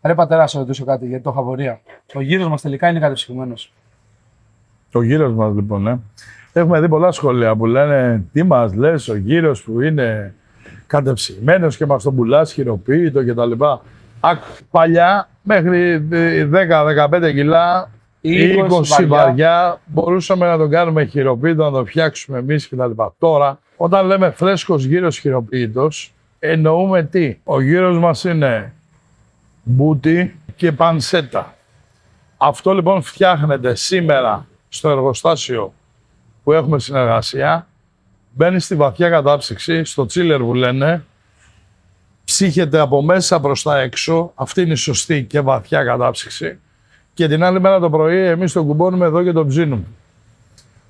Ρε πατέρα, σε ρωτήσω κάτι γιατί το χαβορία. Ο γύρος μας τελικά είναι κατεψυγμένος. Ο γύρος μας λοιπόν, Έχουμε δει πολλά σχόλια που λένε τι μας λες, ο γύρος που είναι κατεψυγμένος και μας τον πουλάς χειροποίητο κτλ. Παλιά μέχρι 10-15 κιλά ή 20 βαριά μπορούσαμε να τον κάνουμε χειροποίητο, να τον φτιάξουμε εμείς κτλ. Τώρα, όταν λέμε φρέσκος γύρος χειροποίητος, εννοούμε τι? Ο γύρος μας είναι μπούτι και πανσέτα. Αυτό λοιπόν φτιάχνεται σήμερα στο εργοστάσιο που έχουμε συνεργασία, μπαίνει στη βαθιά κατάψυξη, στο chiller που λένε, ψύχεται από μέσα προς τα έξω, αυτή είναι η σωστή και βαθιά κατάψυξη, και την άλλη μέρα το πρωί εμείς τον κουμπώνουμε εδώ και τον ψήνουμε.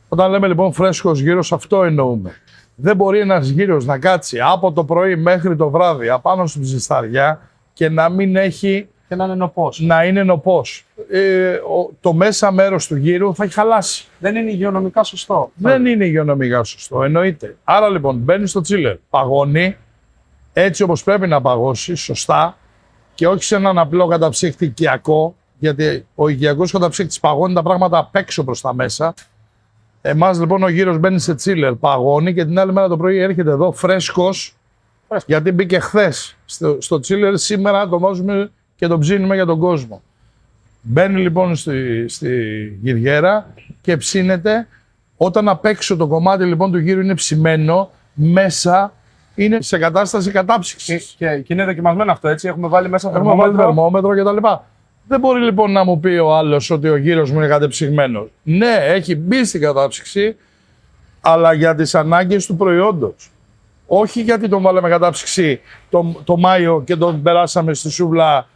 Όταν λέμε λοιπόν φρέσκος γύρος, αυτό εννοούμε. Δεν μπορεί ένας γύρος να κάτσει από το πρωί μέχρι το βράδυ απάνω στην ψισταριά και να μην έχει... Και να είναι νοπός. Να είναι νοπός. Το μέσα μέρος του γύρου θα έχει χαλάσει. Δεν είναι υγειονομικά σωστό. Δεν είναι υγειονομικά σωστό, εννοείται. Άρα λοιπόν μπαίνει στο chiller, παγώνει έτσι όπως πρέπει να παγώσει, σωστά, και όχι σε έναν απλό καταψύκτη οικιακό, γιατί ο οικιακός καταψύκτης παγώνει τα πράγματα απ' έξω προς τα μέσα. Εμάς λοιπόν ο γύρος μπαίνει σε chiller, παγώνει και την άλλη μέρα το πρωί έρχεται εδώ φρέσκος, γιατί μπήκε χθες στο chiller, σήμερα το βάζουμε και τον ψήνουμε για τον κόσμο. Μπαίνει λοιπόν στη γυριέρα και ψήνεται. Όταν απ' έξω το κομμάτι λοιπόν του γύρου είναι ψημένο, μέσα είναι σε κατάσταση κατάψυξης. Και είναι δοκιμασμένο αυτό, έτσι. Έχουμε βάλει μέσα θερμόμετρο κτλ. Δεν μπορεί λοιπόν να μου πει ο άλλος ότι ο γύρος μου είναι κατεψυγμένος. Ναι, έχει μπει στην κατάψυξη, αλλά για τις ανάγκες του προϊόντος. Όχι γιατί τον βάλαμε κατάψυξη το Μάιο και τον περάσαμε στη σούβλα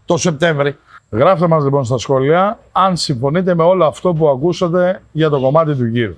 το Σεπτέμβρη. Γράφτε μας λοιπόν στα σχόλια αν συμφωνείτε με όλο αυτό που ακούσατε για το κομμάτι του γύρου.